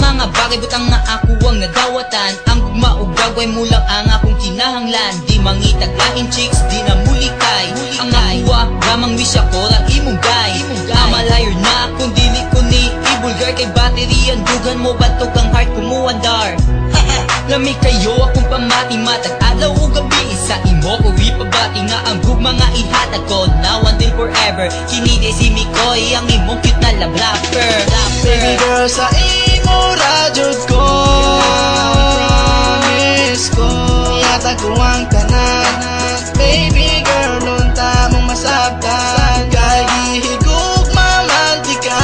mga bagay butang nga ako ang nadawatan. Ang gugma ug gagway mo lang ang akong kinahanglan. Di mangitag lain chicks, di na mulikay. Ang nakuha, gamang wish ako ra imong gay. Amalayor na kung dili ko ni ibulgar. Kay battery ang dugan mo, batog ang heart ko mo andar. Lami kayo akong pamati, matag adlaw o gabi. Isa imo ko ipabati nga ang gugma nga ihatag ko now until forever. Kinide si Mikoy, ang imong cute na love rapper. Baby girl, sa imo radyod ko miss ko, yata ko ang tanan. Baby girl, unta mong masabtan. Kay gihigog mamantika,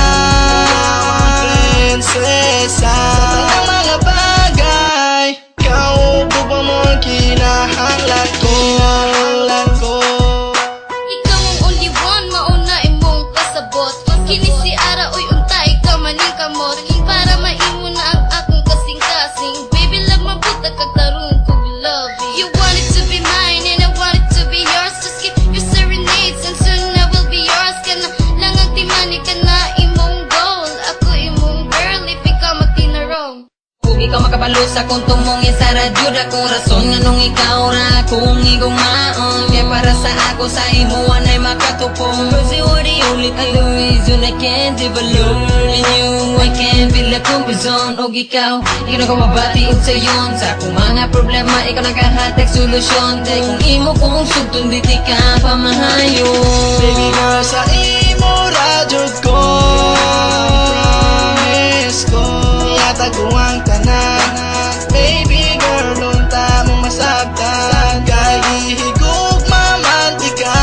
prinsesa. Sa tanang mga bagay, kaupo pa mo ang kinahanglan ko. Ikaw ang only one, mauna imong kasabot. Kini si Ara, uy unta, ikaw maning kamot. Para maimo na ang akong kasing-kasing. Baby, love mabuta kag tarong kog love. You want it to be mine and I want it to be yours. Just keep your serenades and soon I will be yours. Kana lang ang timani ka na imong goal. Ako imong girl, if ikaw matinarong. Kung ikaw makabalo sa kung tumongin sa radyo na kung rason nga nung ikaw ra kung igumaon. Kaya para sa ako sa imuan ay makatupong. Cause you are the only reason I can't live alone. And you, I can't feel like kumpison. Og ikaw na kumabati sa yon. Sa akong mga problema, ikaw naghahatag solusyon. Dahil kung imo kong sugtong di ka pamahayo. Baby girl, sa imo radyod ko miss ko, yata ko ang tanan. Baby girl, unta mong masabtan. Kay gihigog mamantika,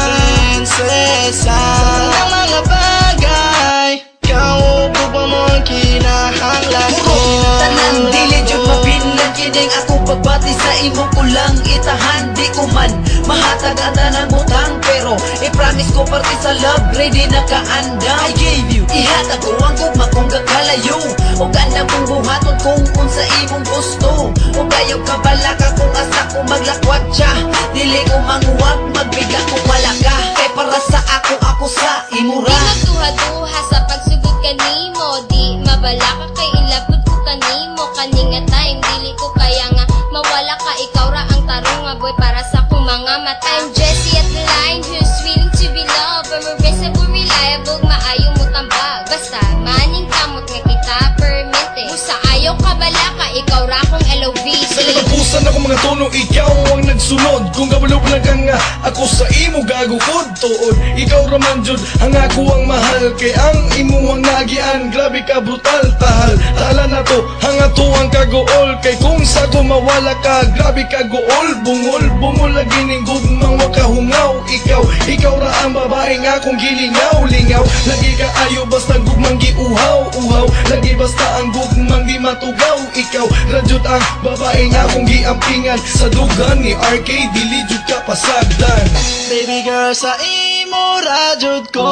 prinsesa. Sa tanang mga bagay, kaupo pa mo ang kinahanglan ko. Tanan dili jud mapinag kining ako pagbati sa imo ko lang itahan. Di ko man mahatag ang tanan butang, pero i-promise ko parte sa love ready na kaanda. I gave you ihatag ko ang gugma kung gagalayo. O ganda mong buhaton kung unsa imong gusto. O kayo kabalaka kung asa ko maglakwat siya. Dili ko manguwag magbiga kung wala ka. Kay para sa ako sa imo Di ra. magduha-duha sa pagsugod kanimo. Di mabala ka kay ilabot ko kanimo. Kaninga time, dili ko kaya nga mawala ka. Ikaw ra ang tarong nga boy para sa kong mga mata. I'm Jessie at the line, who's willing to be loved. I'm irreversible, reliable, maayo mo tambag. Basta maning kamot nga kita permente. Musa ayaw ka bala ka, ikaw ra kong LOVC. Sa katapusan ako mga tono, ikaw ang nagsunod. Kung kabulog lang ka nga, ako sa imo gagukod tuod. Ikaw raman jud, ang ako ang mahal. Kay ang imo ang nagian, grabe ka brutal tahal. Tala na to, ang ato ang kagool. Kay kung sa ko mawala ka, grabe ka gool. Bungol lagi ning gugmang wakahungaw. Ikaw ra ang babae nga kung gilingaw-lingaw. Lagi ka ayo basta gugmang giuhaw-uhaw. Lagi basta ang gugmang di matugaw. Ikaw radyot ang babae nga kung giampingan. Sa dugan ni RK, dili jud ka pasagdan. Baby girl, sa imo radyod ko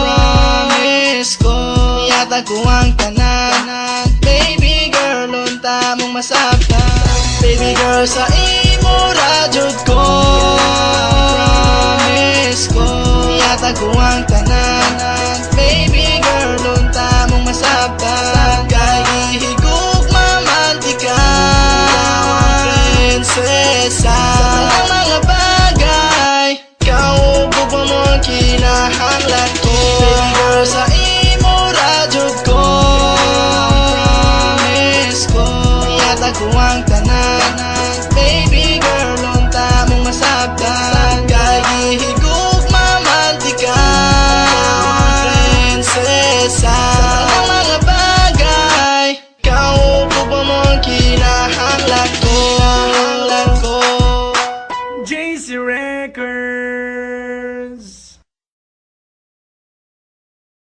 promise ko, yata ko ang tanan. Baby girl, unta mong masabtan. Baby girl, sa imo radyod ko promise ko, yata ko ang tanan. Baby girl,